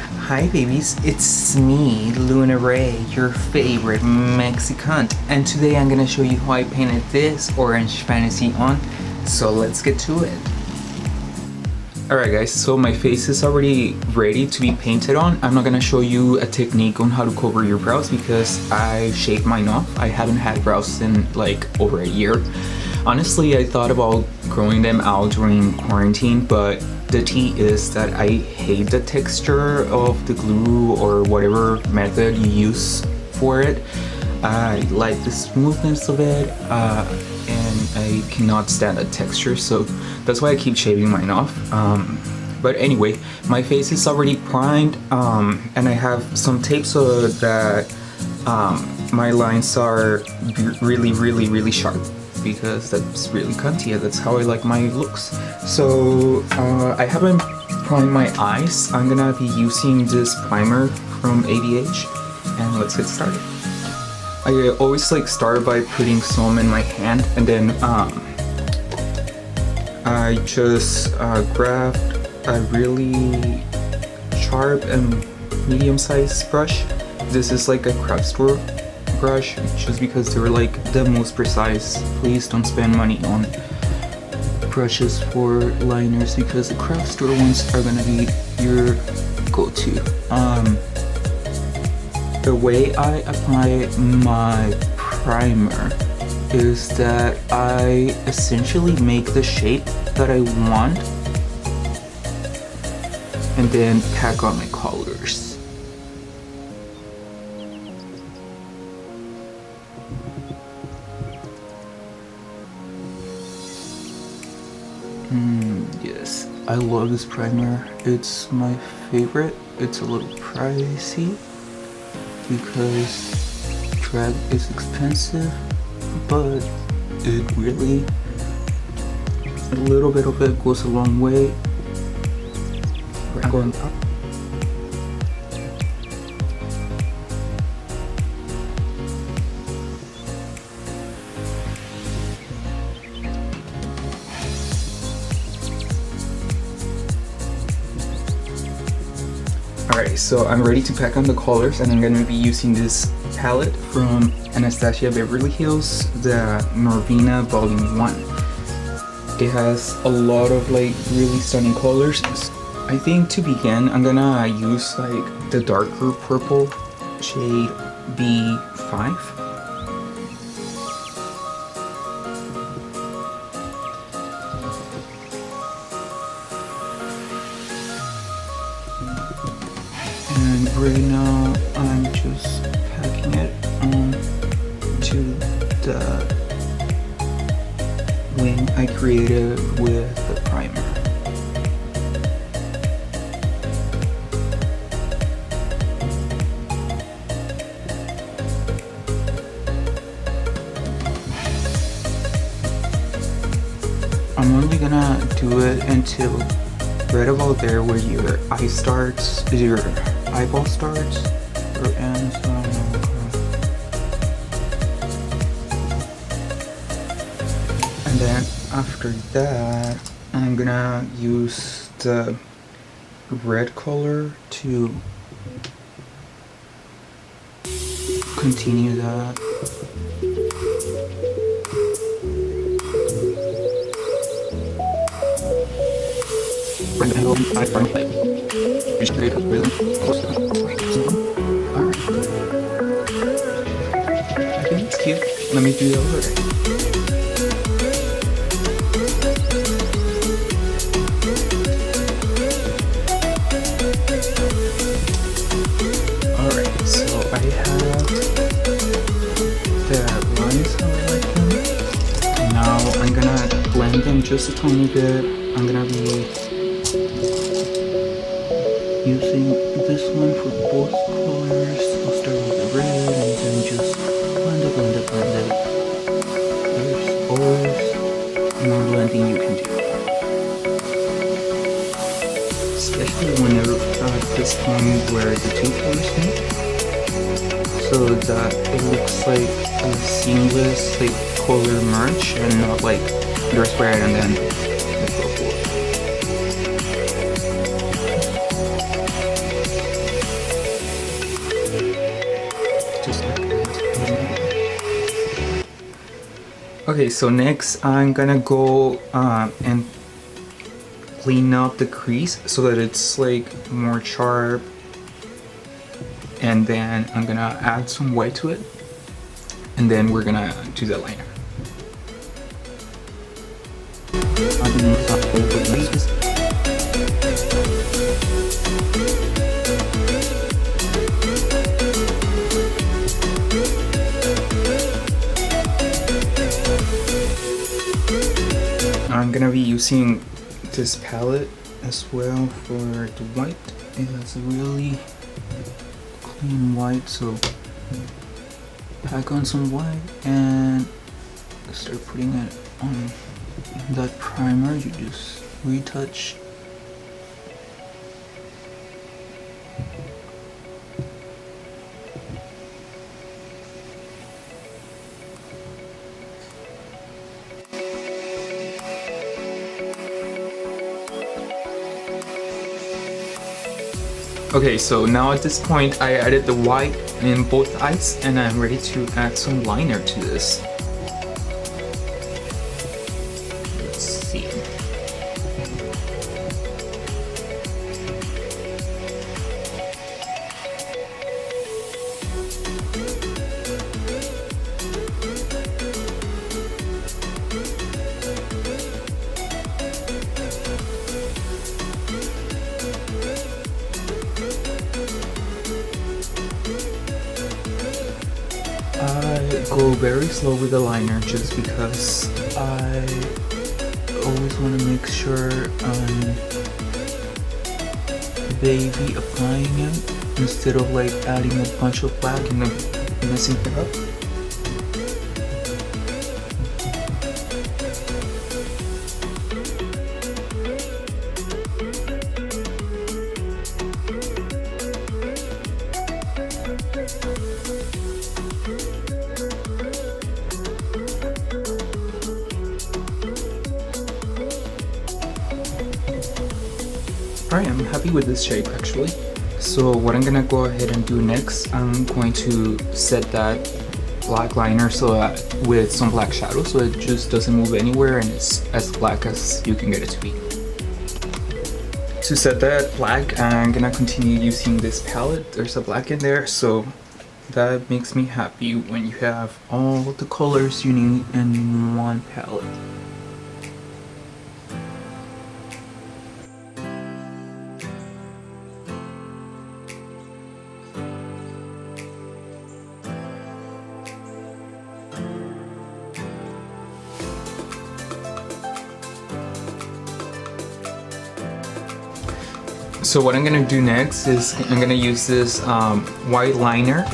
Hi babies, it's me, Luna Ray, your favorite Mexican, and today I'm gonna show you how I painted this orange fantasy on, so let's get to it. Alright guys, so my face is already ready to be painted on. I'm not gonna show you a technique on how to cover your brows because I shaved mine off. I haven't had brows in like over a year. Honestly, I thought about growing them out during quarantine, but the tea is that I hate the texture of the glue or whatever method you use for it. I like the smoothness of it and I cannot stand the texture, so that's why I keep shaving mine off. But anyway, my face is already primed and I have some tape so that my lines are really sharp, because that's really cunty and that's how I like my looks. So I haven't primed my eyes. I'm gonna be using this primer from ABH, and let's get started. I always like start by putting some in my hand, and then I just grabbed a really sharp and medium-sized brush. This is like a craft store brush just because they were like the most precise. Please don't spend money on brushes for liners because the craft store ones are gonna be your go-to. The way I apply my primer is that I essentially make the shape that I want and then pack on my colors. Yes, I love this primer. It's my favorite. It's a little pricey because drag is expensive, but it really, a little bit of it goes a long way. We're going up. Alright, so I'm ready to pack on the colors, and I'm going to be using this palette from Anastasia Beverly Hills, the Norvina Volume 1. It has a lot of like really stunning colors. I think to begin, I'm gonna use like the darker purple shade B5. And right now I'm just packing it on to the wing I created with the primer. I'm only gonna do it until right about there where your eye starts, your eyeball starts, or ends. And then after that, I'm gonna use the red color to continue that. Bring the home, I front plate. Just create a really close to it. Alright. I think it's cute. Let me do the overlay. Alright, so I have the lines how I like them. Now I'm gonna blend them just a tiny bit. I'm gonna be using this one for both colors. I'll start with the red and then just blend it. There's always more blending you can do. Especially whenever this time where the two colors meet, so that it looks like a seamless like color merge and not like there's red and then the purple. Okay, so next I'm gonna go and clean up the crease so that it's like more sharp, and then I'm gonna add some white to it, and then we're gonna do the liner. I'm gonna be using this palette as well for the white. It has a really clean white, so pack on some white and start putting it on that primer. You just retouch. Okay, so now at this point I added the white in both eyes and I'm ready to add some liner to this. Let's see. I go very slow with the liner just because I always want to make sure I'm baby applying it instead of like adding a bunch of black and then messing it up. Alright, I'm happy with this shape actually. So what I'm gonna go ahead and do next, I'm going to set that black liner with some black shadow so it just doesn't move anywhere and it's as black as you can get it to be. To set that black, I'm gonna continue using this palette. There's a black in there, so that makes me happy when you have all the colors you need in one palette. So what I'm gonna do next is I'm gonna use this white liner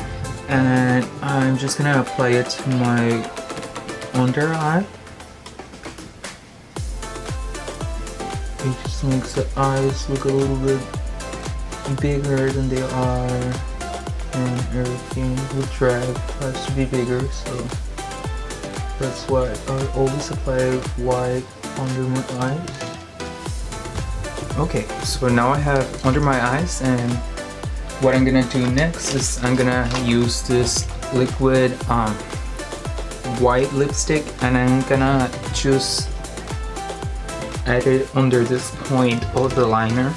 and I'm just gonna apply it to my under eye. It just makes the eyes look a little bit bigger than they are, and everything with drag has to be bigger, so that's why I always apply white under my eyes. Okay, so now I have under my eyes, and what I'm gonna do next is I'm gonna use this liquid white lipstick and I'm gonna just add it under this point of the liner.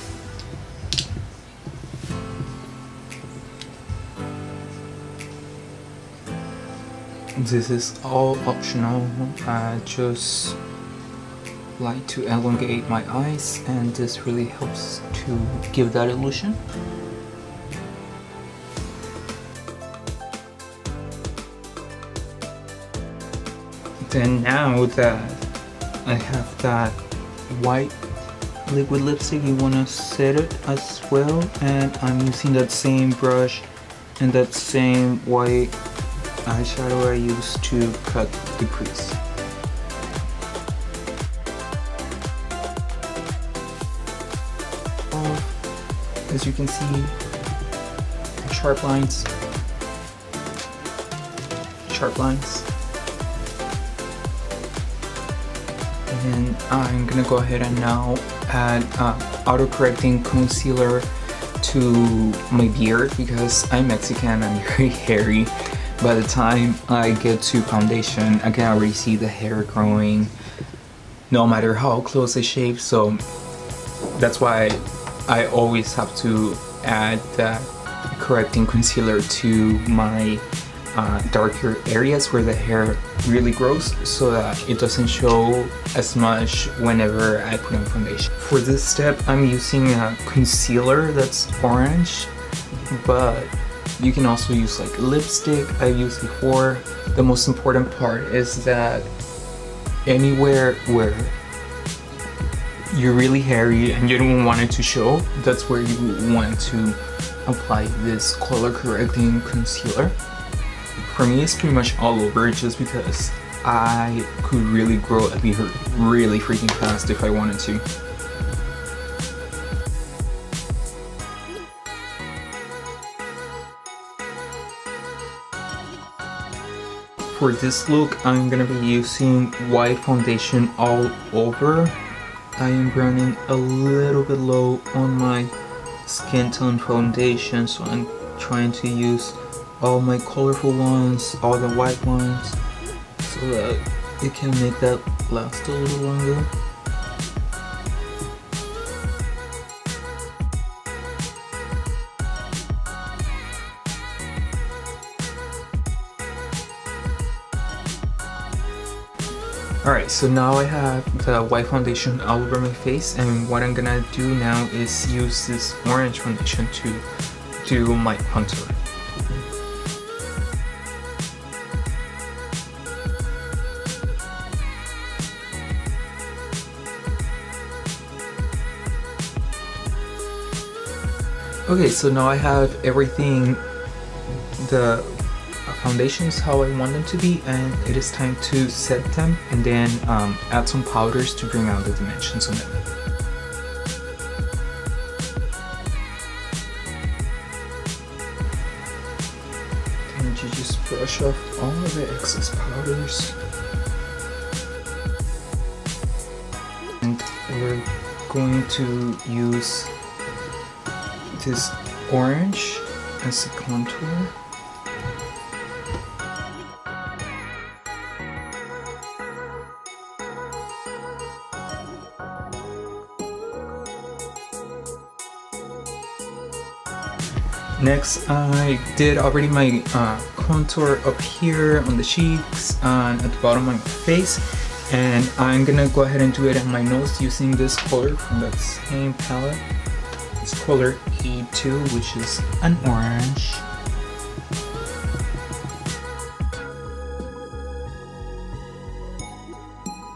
This is all optional. I just like to elongate my eyes and this really helps to give that illusion. Then now that I have that white liquid lipstick, you want to set it as well, and I'm using that same brush and that same white eyeshadow I used to cut the crease. As you can see, sharp lines. And I'm gonna go ahead and now add auto-correcting concealer to my beard because I'm Mexican, I'm very hairy, by the time I get to foundation, I can already see the hair growing no matter how close I shave. So that's why I always have to add that correcting concealer to my darker areas where the hair really grows, so that it doesn't show as much whenever I put on foundation. For this step, I'm using a concealer that's orange, but you can also use like lipstick. I've used before. The most important part is that anywhere where you're really hairy and you don't want it to show, that's where you want to apply this color correcting concealer. For me, it's pretty much all over, just because I could really grow a beard really freaking fast if I wanted to. For this look, I'm gonna be using white foundation all over. I am running a little bit low on my skin tone foundation, so I'm trying to use all my colorful ones, all the white ones, so that it can make that last a little longer. Alright, so now I have the white foundation all over my face, and what I'm gonna do now is use this orange foundation to do my contour. Okay, so now I have everything, the foundations how I want them to be, and it is time to set them and then add some powders to bring out the dimensions on them. And you just brush off all of the excess powders. And we're going to use this orange as a contour. Next, I did already my contour up here on the cheeks and at the bottom of my face, and I'm gonna go ahead and do it on my nose using this color from that same palette. It's color E2, which is an orange.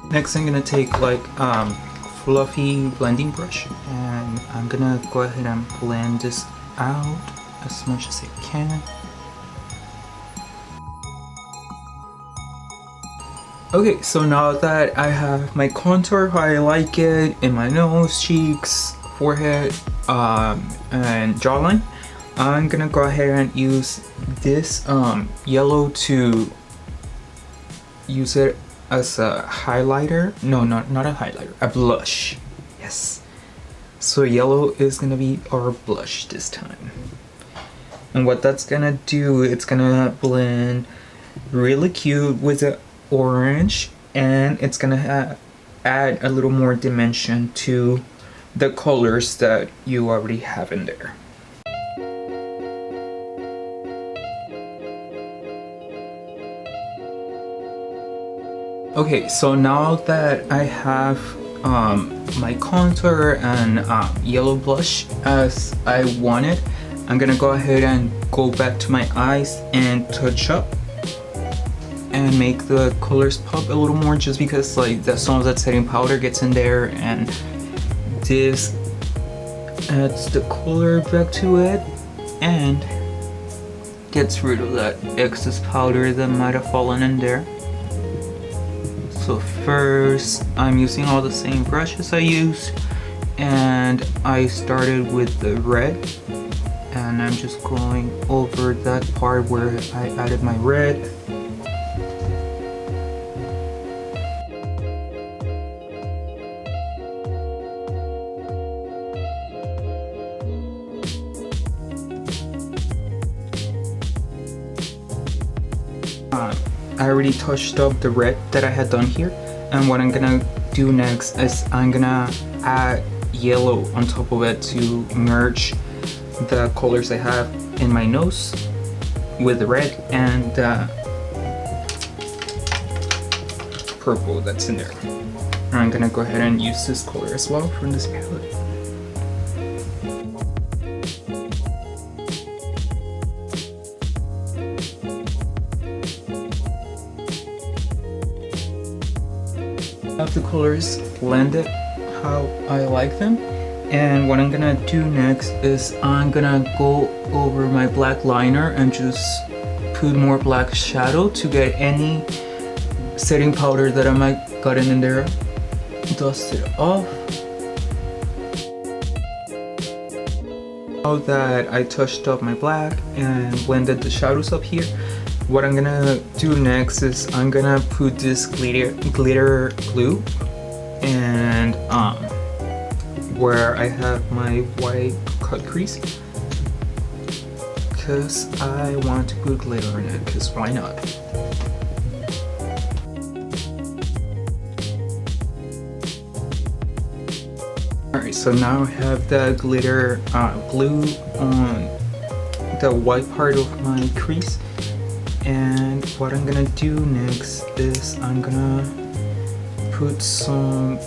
Next, I'm gonna take like fluffy blending brush, and I'm gonna go ahead and blend this out as much as I can. Okay, so now that I have my contour how I like it in my nose, cheeks, forehead, and jawline, I'm gonna go ahead and use this yellow to use it as a highlighter. No, not a highlighter, a blush. Yes. So yellow is gonna be our blush this time. And what that's gonna do, it's gonna blend really cute with the orange, and it's gonna add a little more dimension to the colors that you already have in there. Okay, so now that I have my contour and yellow blush as I wanted, I'm gonna go ahead and go back to my eyes and touch up and make the colors pop a little more, just because like some of that setting powder gets in there, and this adds the color back to it and gets rid of that excess powder that might have fallen in there. So first, I'm using all the same brushes I used, and I started with the red, and I'm just going over that part where I added my red. I already touched up the red that I had done here, and what I'm gonna do next is I'm gonna add yellow on top of it to merge the colors I have in my nose with the red and purple that's in there. And I'm gonna go ahead and use this color as well from this palette. Have the colors blended how I like them, and what I'm gonna do next is I'm gonna go over my black liner and just put more black shadow to get any setting powder that I might gotten in there, dust it off. Now that I touched up my black and blended the shadows up here, what I'm gonna do next is I'm gonna put this glitter glue and where I have my white cut crease, because I want to put glitter in it, because why not? Alright, so now I have the glitter glue on the white part of my crease, and what I'm gonna do next is I'm gonna put some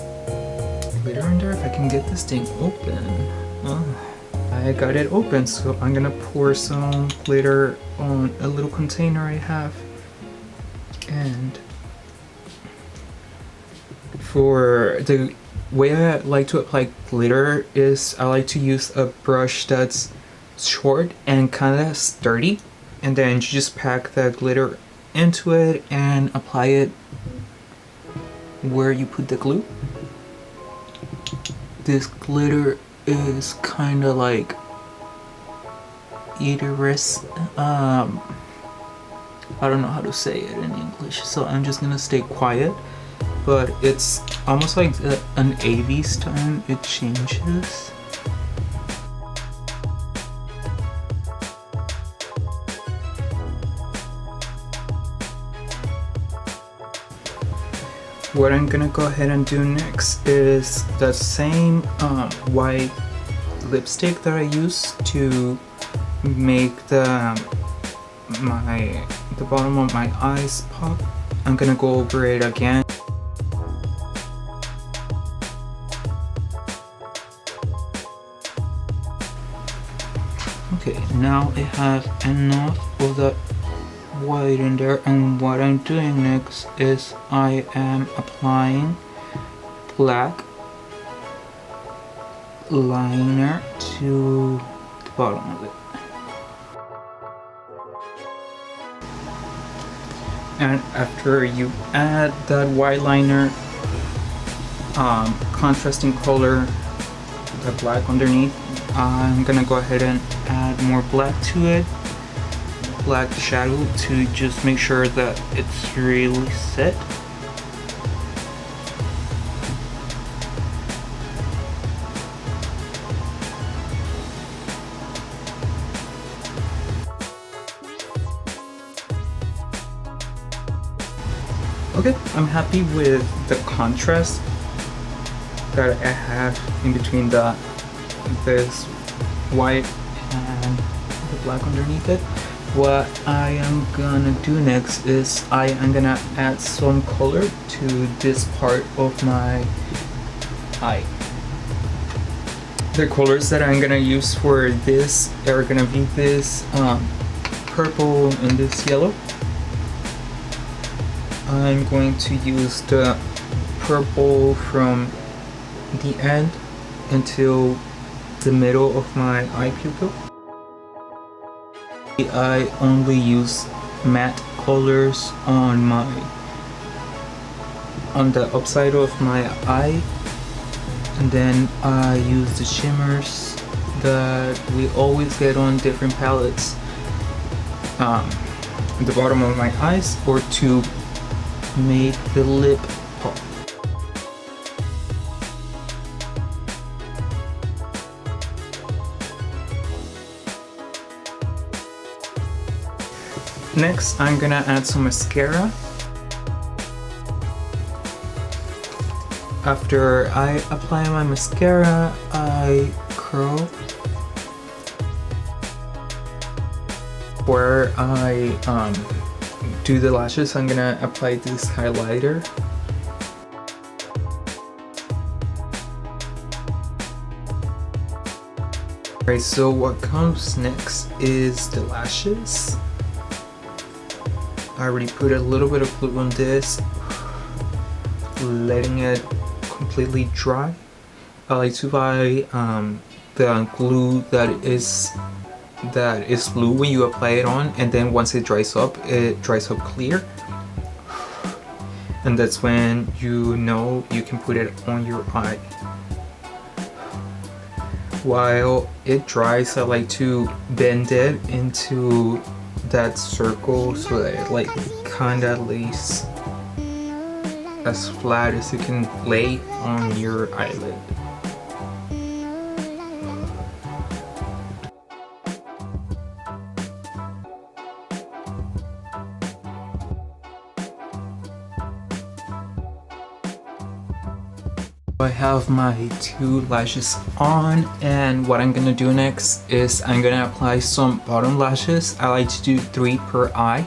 glitter in there. If I can get this thing open. Oh, I got it open, so I'm gonna pour some glitter on a little container I have. And for the way I like to apply glitter is I like to use a brush that's short and kind of sturdy, and then you just pack the glitter into it and apply it where you put the glue. This glitter is kind of like iris. I don't know how to say it in English, so I'm just gonna stay quiet. But it's almost like an AV stone. It changes. What I'm gonna go ahead and do next is the same white lipstick that I used to make the bottom of my eyes pop. I'm gonna go over it again. Okay, now I have enough of the white in there, and what I'm doing next is I am applying black liner to the bottom of it. And after you add that white liner, contrasting color, the black underneath, I'm gonna go ahead and add more black to it, black shadow, to just make sure that it's really set. Okay, I'm happy with the contrast that I have in between this white and the black underneath it. What I am gonna do next is I am gonna add some color to this part of my eye. The colors that I'm gonna use for this are gonna be this purple and this yellow. I'm going to use the purple from the end until the middle of my eye pupil. I only use matte colors on the upside of my eye, and then I use the shimmers that we always get on different palettes at the bottom of my eyes, or to make the lip pop. Next, I'm gonna add some mascara. After I apply my mascara, I curl where I do the lashes. I'm gonna apply this highlighter. Alright, so what comes next is the lashes. I already put a little bit of glue on this, letting it completely dry. I like to buy the glue that is blue when you apply it on, and then once it dries up clear, and that's when you know you can put it on your eye. While it dries, I like to bend it into that circle so that it like kinda lays as flat as you can lay on your eyelid. I have my 2 lashes on, and what I'm gonna do next is I'm gonna apply some bottom lashes. I like to do 3 per eye,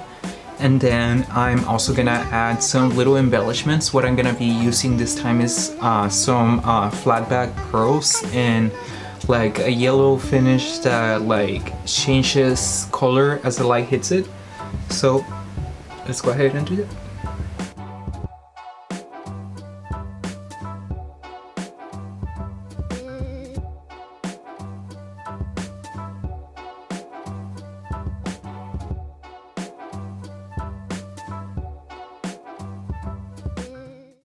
and then I'm also gonna add some little embellishments. What I'm gonna be using this time is some flat back pearls and like a yellow finish that like changes color as the light hits it. So let's go ahead and do that.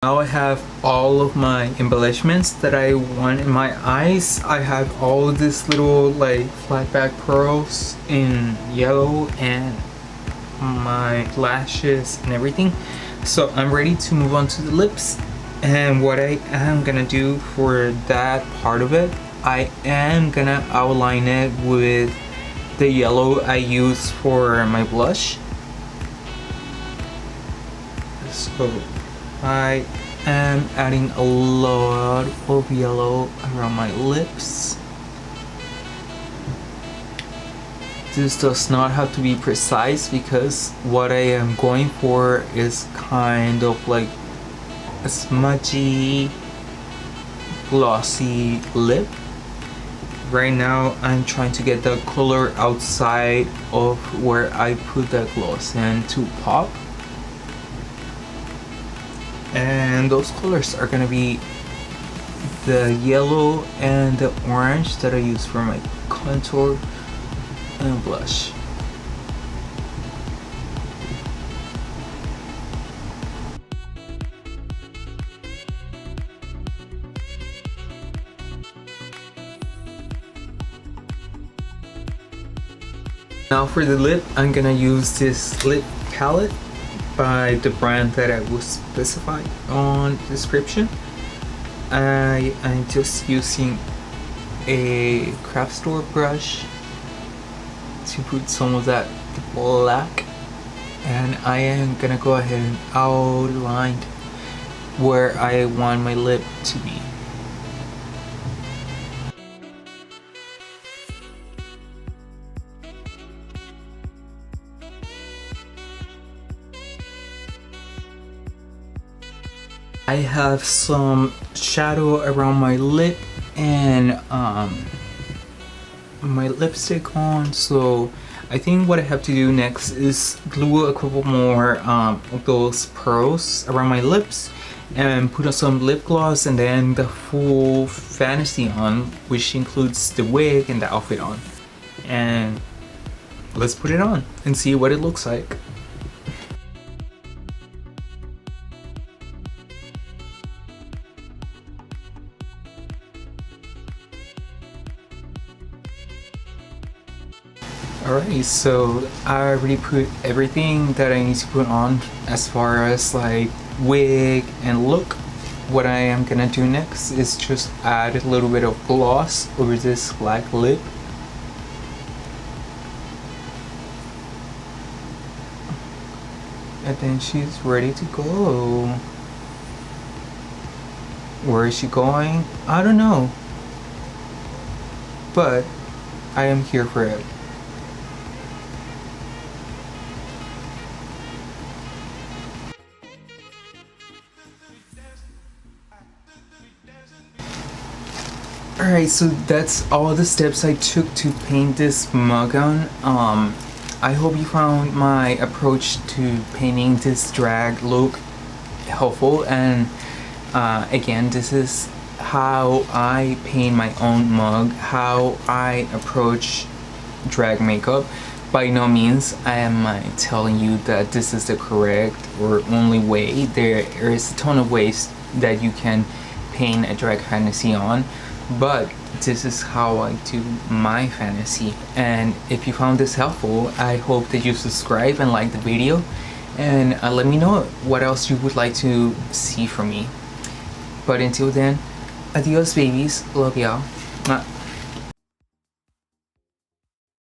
Now I have all of my embellishments that I want in my eyes. I have all of these little like flat back pearls in yellow and my lashes and everything. So I'm ready to move on to the lips. And what I am gonna do for that part of it, I am gonna outline it with the yellow I use for my blush. So I am adding a lot of yellow around my lips. This does not have to be precise because what I am going for is kind of like a smudgy, glossy lip. Right now I'm trying to get the color outside of where I put the gloss in to pop. And those colors are gonna be the yellow and the orange that I use for my contour and blush. Now for the lip, I'm gonna use this lip palette by the brand that I will specify on the description. I am just using a craft store brush to put some of that black, and I am gonna go ahead and outline where I want my lip to be. I have some shadow around my lip and my lipstick on, so I think what I have to do next is glue a couple more of those pearls around my lips and put on some lip gloss and then the full fantasy on, which includes the wig and the outfit on. And let's put it on and see what it looks like. Alright, so I already put everything that I need to put on as far as like wig and look. What I am gonna do next is just add a little bit of gloss over this black lip. And then she's ready to go. Where is she going? I don't know. But I am here for it. Alright, so that's all the steps I took to paint this mug on. I hope you found my approach to painting this drag look helpful, and again, this is how I paint my own mug, how I approach drag makeup. By no means I am telling you that this is the correct or only way. There is a ton of ways that you can paint a drag fantasy on, but this is how I do my fantasy. And if you found this helpful, I hope that you subscribe and like the video, and let me know what else you would like to see from me. But until then, adios babies, love y'all.